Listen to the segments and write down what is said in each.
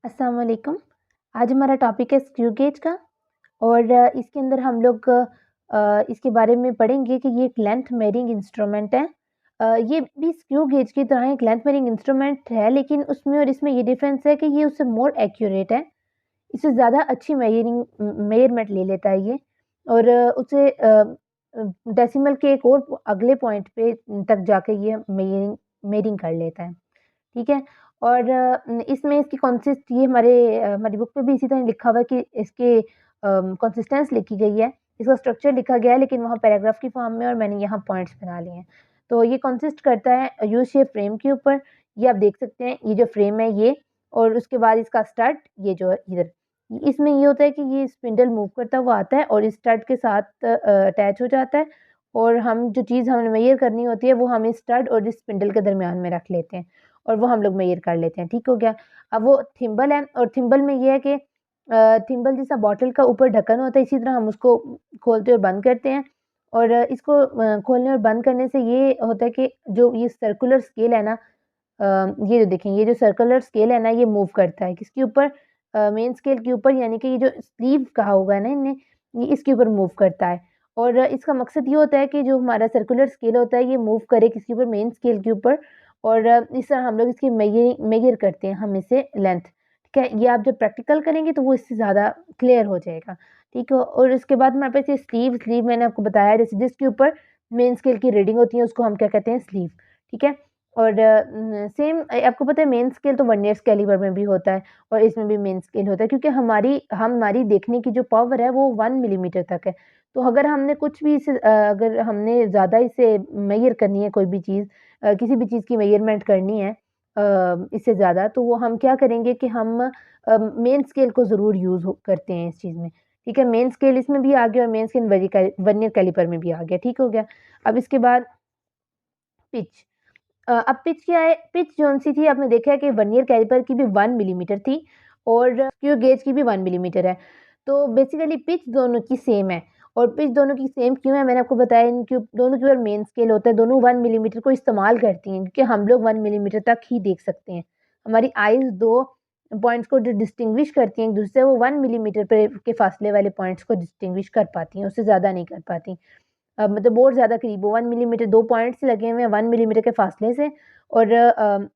अस्सलाम वालेकुम। आज हमारा टॉपिक है स्क्रू गेज का और इसके अंदर हम लोग इसके बारे में पढ़ेंगे कि ये एक लेंथ मेजरिंग इंस्ट्रूमेंट है। ये भी स्क्रू गेज की तरह एक लेंथ मेजरिंग इंस्ट्रूमेंट है, लेकिन उसमें और इसमें ये डिफरेंस है कि ये उससे मोर एक्यूरेट है। इससे ज़्यादा अच्छी मेजरमेंट ले लेता है ये और उसे डेसिमल के एक और अगले पॉइंट पे तक जाके ये मेजरिंग मेजरिंग कर लेता है। ठीक है? और इसमें इसकी कंसिस्ट ये हमारी बुक में भी इसी तरह लिखा हुआ है कि इसके कंसिस्टेंस लिखी गई है, इसका स्ट्रक्चर लिखा गया है, लेकिन वहाँ पैराग्राफ की फॉर्म में और मैंने यहाँ पॉइंट्स बना लिए हैं। तो ये कंसिस्ट करता है यू शेप फ्रेम के ऊपर, ये आप देख सकते हैं, ये जो फ्रेम है ये और उसके बाद इसका स्टड ये जो है इधर। इसमें ये होता है कि ये स्पिंडल मूव करता हुआ आता है और इस स्टड के साथ अटैच हो जाता है और हम जो चीज़ हमें मेजर करनी होती है, वो हम इस स्टड और इस स्पिंडल के दरमियान में रख लेते हैं। और वो हम लोग मेजर कर लेते हैं, ठीक हो गया। अब वो थिम्बल है और थिम्बल में ये है कि थिम्बल जैसा बॉटल का ऊपर ढक्कन होता है, इसी तरह हम उसको खोलते और बंद करते हैं और इसको खोलने और बंद करने से ये होता है कि जो ये सर्कुलर स्केल है ना, ये जो देखें, ये जो सर्कुलर स्केल है ना, ये मूव करता है किसके ऊपर? मेन स्केल के ऊपर, यानी कि ये जो स्लीव कहा होगा ना इनने, ये इसके ऊपर मूव करता है और इसका मकसद ये होता है कि जो हमारा सर्कुलर स्केल होता है, ये मूव करे किसके ऊपर? मेन स्केल के ऊपर और इस तरह हम लोग इसकी मेजर करते हैं हम इसे लेंथ, ठीक है? ये आप जब प्रैक्टिकल करेंगे तो वो इससे ज़्यादा क्लियर हो जाएगा, ठीक है? और इसके बाद हमारे पास ये स्लीव मैंने आपको बताया, जैसे जिसके ऊपर मेन स्केल की रीडिंग होती है उसको हम क्या कहते हैं? स्लीव, ठीक है? और सेम आपको पता है मेन स्केल तो वर्नियर कैलिपर में भी होता है और इसमें भी मेन स्केल होता है, क्योंकि हमारी देखने की जो पावर है वो 1 मिलीमीटर तक है। तो अगर हमने कुछ भी अगर हमने ज़्यादा इसे मेजर करनी है, कोई भी चीज़, किसी भी चीज़ की मेजरमेंट करनी है इससे ज़्यादा, तो वो हम क्या करेंगे कि हम मेन स्केल को ज़रूर यूज़ करते हैं इस चीज़ में, ठीक है? मेन स्केल इसमें भी आ गया और मेन स्केल वर्नियर कैलिपर में भी आ गया, ठीक हो गया? अब इसके बाद पिच। अब पिच क्या है? पिच जौन-सी थी आपने देखा है कि वर्नियर कैलिपर की भी 1 मिलीमीटर थी और स्क्रू गेज की भी 1 मिलीमीटर है। तो बेसिकली पिच दोनों की सेम है और पिच दोनों की सेम क्यों है? मैंने आपको बताया, इनके दोनों के ऊपर मेन स्केल होता है, दोनों 1 मिलीमीटर को इस्तेमाल करती हैं क्योंकि हम लोग 1 मिलीमीटर तक ही देख सकते हैं। हमारी आइज़ 2 पॉइंट्स को जो डिस्टिंग्विश करती हैं एक-दूसरे से, वो 1 मिलीमीटर पे के फासले वाले पॉइंट्स को डिस्टिंग्विश कर पाती हैं, उससे ज़्यादा नहीं कर पाती। मतलब बहुत ज़्यादा करीब हो, 1 मिलीमीटर 2 पॉइंट्स लगे हुए हैं 1 मिलीमीटर के फासले से और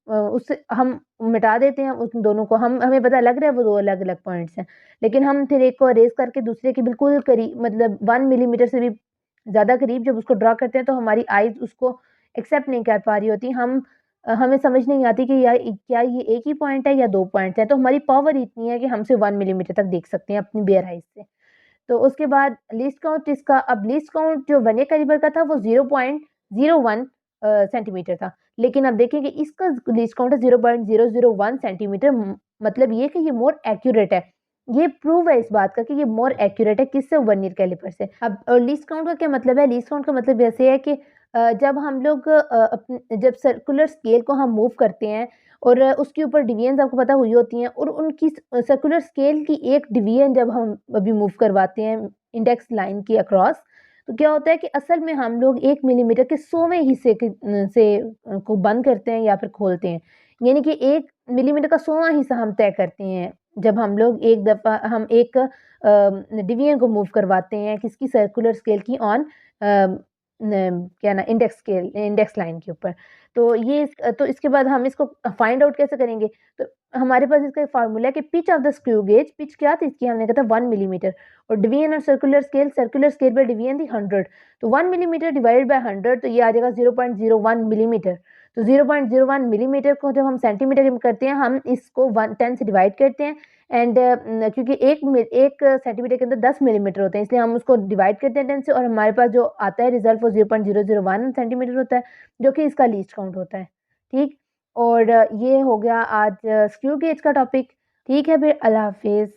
उससे हम मिटा देते हैं उन दोनों को। हमें पता लग रहा है वो 2 अलग-अलग पॉइंट्स हैं, लेकिन हम फिर एक को इरेज़ करके दूसरे के बिल्कुल करीब, मतलब 1 मिलीमीटर से भी ज़्यादा करीब जब उसको ड्रा करते हैं तो हमारी आइज़ उसको एक्सेप्ट नहीं कर पा रही होती। हमें समझ नहीं आती कि क्या ये एक ही पॉइंट है या 2 पॉइंट्स हैं। तो हमारी पावर इतनी है कि हम सिर्फ़ 1 मिलीमीटर तक देख सकते हैं अपनी बेयर आइज़ से। तो उसके बाद लीस्ट काउंट इसका, अब लीस्ट काउंट जो वर्नियर कैलिपर का था वो 0.01 सेंटीमीटर था। लेकिन अब देखिए कि इसका लीस्ट काउंट है 0.001 सेंटीमीटर, मतलब ये कि ये मोर एक्यूरेट है। ये प्रूव है इस बात का कि ये मोर एक्यूरेट है किससे? वर्नियर कैलिपर से। अब लीस्ट काउंट का क्या मतलब है? लीस्ट काउंट का मतलब ऐसे है कि जब हम लोग जब सर्कुलर स्केल को हम मूव करते हैं और उसके ऊपर डिवीजन्स आपको पता हुई होती हैं और उनकी सर्कुलर स्केल की एक डिवीजन जब हम अभी मूव करवाते हैं इंडेक्स लाइन के अक्रॉस, तो क्या होता है कि असल में हम लोग 1 मिलीमीटर के 100वें हिस्से को बंद करते हैं या फिर खोलते हैं। यानी कि 1 मिलीमीटर का 100वां हिस्सा हम तय करते हैं, जब हम लोग एक दफ़ा हम एक डिवीजन को मूव करवाते हैं किसकी? सर्कुलर स्केल की ऑन क्या ना इंडेक्स लाइन के ऊपर। तो इसके बाद हम इसको फाइंड आउट कैसे करेंगे? तो हमारे पास इसका एक फ़ॉर्मूला है कि pitch of the screw gauge, pitch क्या थी इसकी? हमने कहा था 1 मिलीमीटर और डिवीजन ऑफ सर्कुलर स्केल पे डिवीजन थी 100। तो 1 मिलीमीटर डिवाइडेड बाय 100 तो ये आ जाएगा 0.01 मिलीमीटर। तो 0.01 मिलीमीटर को जब हम सेंटीमीटर में करते हैं, हम इसको 10 से डिवाइड करते हैं एंड क्योंकि 1 सेंटीमीटर के अंदर 10 मिलीमीटर होते हैं, इसलिए हम उसको डिवाइड करते हैं 10 से और हमारे पास जो आता है रिज़ल्ट वो 0.001 सेंटीमीटर होता है, जो कि इसका लीस्ट काउंट होता है। ठीक? और ये हो गया आज स्क्रू गेज का टॉपिक। ठीक है फिर, अल्लाह हाफ़िज़।